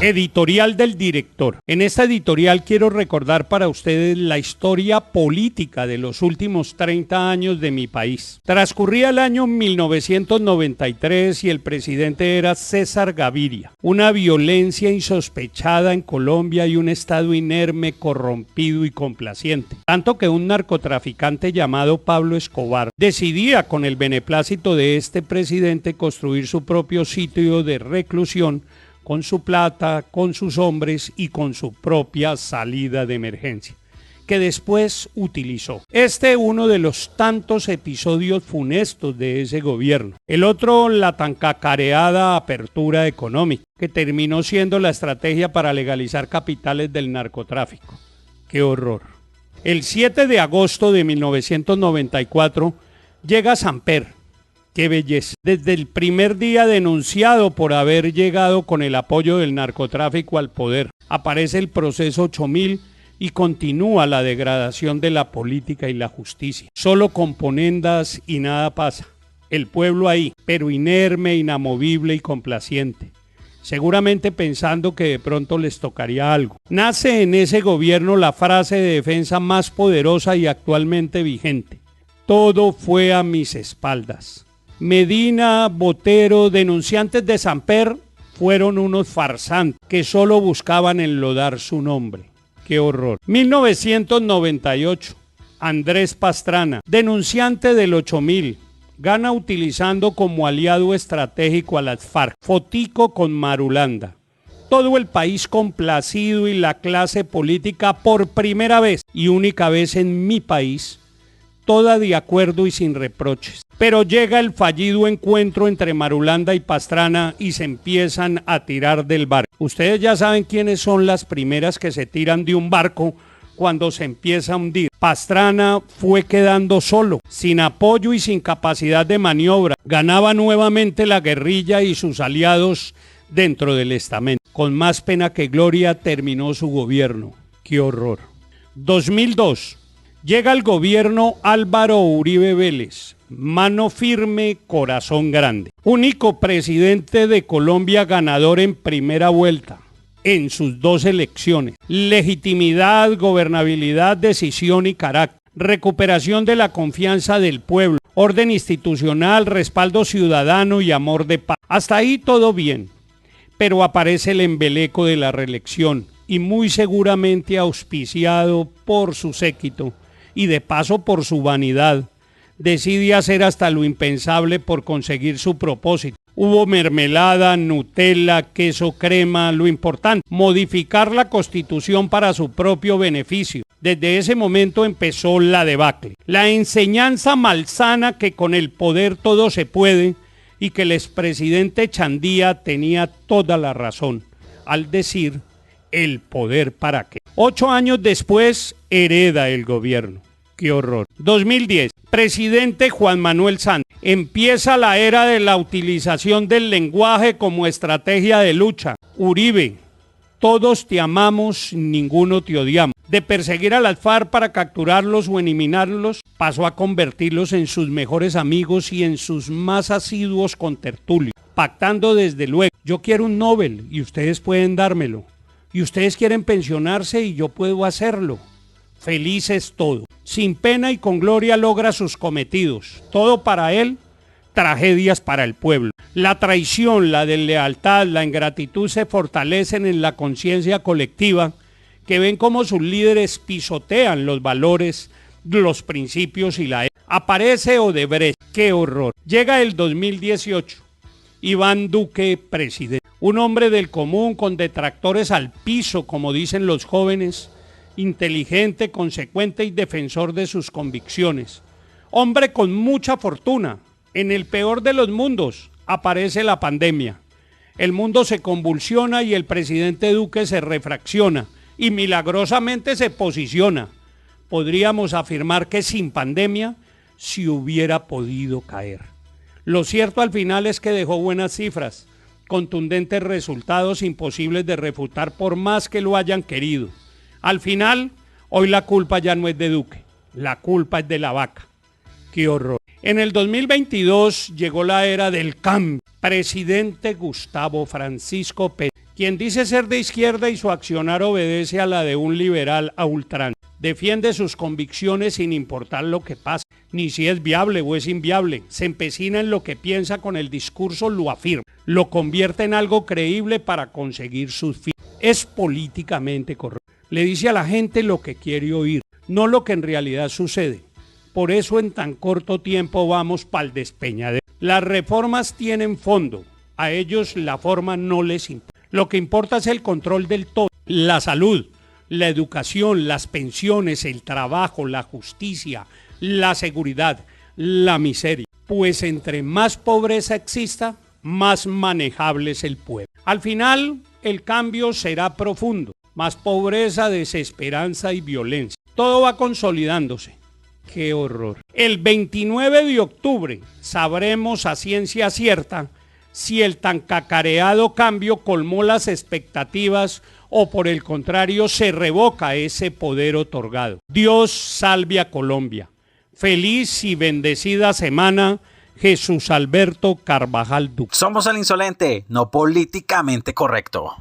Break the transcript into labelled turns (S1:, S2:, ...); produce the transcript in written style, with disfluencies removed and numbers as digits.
S1: Editorial del director. En esta editorial quiero recordar para ustedes la historia política de los últimos 30 años de mi país. Transcurría el año 1993 y el presidente era César Gaviria. Una violencia insospechada en Colombia y un Estado inerme, corrompido y complaciente. Tanto que un narcotraficante llamado Pablo Escobar decidía con el beneplácito de este presidente construir su propio sitio de reclusión con su plata, con sus hombres y con su propia salida de emergencia, que después utilizó. Uno de los tantos episodios funestos de ese gobierno. El otro, la tan cacareada apertura económica, que terminó siendo la estrategia para legalizar capitales del narcotráfico. ¡Qué horror! El 7 de agosto de 1994 llega Samper. ¡Qué belleza! Desde el primer día denunciado por haber llegado con el apoyo del narcotráfico al poder, aparece el proceso 8000 y continúa la degradación de la política y la justicia. Solo componendas y nada pasa. El pueblo ahí, pero inerme, inamovible y complaciente. Seguramente pensando que de pronto les tocaría algo. Nace en ese gobierno la frase de defensa más poderosa y actualmente vigente. Todo fue a mis espaldas. Medina, Botero, denunciantes de Samper, fueron unos farsantes que solo buscaban enlodar su nombre. ¡Qué horror! 1998, Andrés Pastrana, denunciante del 8000, gana utilizando como aliado estratégico a las FARC, fotico con Marulanda. Todo el país complacido y la clase política por primera vez y única vez en mi país, toda de acuerdo y sin reproches. Pero llega el fallido encuentro entre Marulanda y Pastrana y se empiezan a tirar del barco. Ustedes ya saben quiénes son las primeras que se tiran de un barco cuando se empieza a hundir. Pastrana fue quedando solo, sin apoyo y sin capacidad de maniobra. Ganaba nuevamente la guerrilla y sus aliados dentro del estamento. Con más pena que gloria terminó su gobierno. ¡Qué horror! 2002. Llega al gobierno Álvaro Uribe Vélez, mano firme, corazón grande. Único presidente de Colombia ganador en primera vuelta, en sus 2 elecciones. Legitimidad, gobernabilidad, decisión y carácter. Recuperación de la confianza del pueblo, orden institucional, respaldo ciudadano y amor de paz. Hasta ahí todo bien, pero aparece el embeleco de la reelección y muy seguramente auspiciado por su séquito y de paso por su vanidad, decide hacer hasta lo impensable por conseguir su propósito. Hubo mermelada, Nutella, queso, crema, lo importante, modificar la Constitución para su propio beneficio. Desde ese momento empezó la debacle, la enseñanza malsana que con el poder todo se puede y que el expresidente Chandía tenía toda la razón al decir el poder para qué. 8 años después hereda el gobierno. ¡Qué horror! 2010. Presidente Juan Manuel Santos. Empieza la era de la utilización del lenguaje como estrategia de lucha. Uribe. Todos te amamos, ninguno te odiamos. De perseguir a las FARC para capturarlos o eliminarlos, pasó a convertirlos en sus mejores amigos y en sus más asiduos contertulios. Pactando desde luego. Yo quiero un Nobel y ustedes pueden dármelo. Y ustedes quieren pensionarse y yo puedo hacerlo. Felices todo. Sin pena y con gloria logra sus cometidos. Todo para él, tragedias para el pueblo. La traición, la deslealtad, la ingratitud se fortalecen en la conciencia colectiva que ven cómo sus líderes pisotean los valores, los principios y la ética. Aparece Odebrecht. ¡Qué horror! Llega el 2018. Iván Duque, presidente. Un hombre del común con detractores al piso, como dicen los jóvenes, inteligente, consecuente y defensor de sus convicciones. Hombre con mucha fortuna. En el peor de los mundos aparece la pandemia. El mundo se convulsiona y el presidente Duque se refracciona y milagrosamente se posiciona. Podríamos afirmar que sin pandemia se hubiera podido caer. Lo cierto al final es que dejó buenas cifras, contundentes resultados imposibles de refutar por más que lo hayan querido. Al final, hoy la culpa ya no es de Duque, la culpa es de la vaca. ¡Qué horror! En el 2022 llegó la era del cambio. Presidente Gustavo Francisco Petro, Quien dice ser de izquierda y su accionar obedece a la de un liberal a ultranza. Defiende sus convicciones sin importar lo que pase, ni si es viable o es inviable. Se empecina en lo que piensa, con el discurso lo afirma, lo convierte en algo creíble para conseguir sus fines. Es políticamente correcto. Le dice a la gente lo que quiere oír, no lo que en realidad sucede. Por eso en tan corto tiempo vamos pa'l despeñadero. Las reformas tienen fondo, a ellos la forma no les importa. Lo que importa es el control del todo, la salud, la educación, las pensiones, el trabajo, la justicia, la seguridad, la miseria. Pues entre más pobreza exista, más manejable es el pueblo. Al final, el cambio será profundo. Más pobreza, desesperanza y violencia. Todo va consolidándose. ¡Qué horror! El 29 de octubre sabremos a ciencia cierta si el tan cacareado cambio colmó las expectativas o por el contrario se revoca ese poder otorgado. Dios salve a Colombia. Feliz y bendecida semana, Jesús Alberto Carvajal Duque.
S2: Somos el insolente, no políticamente correcto.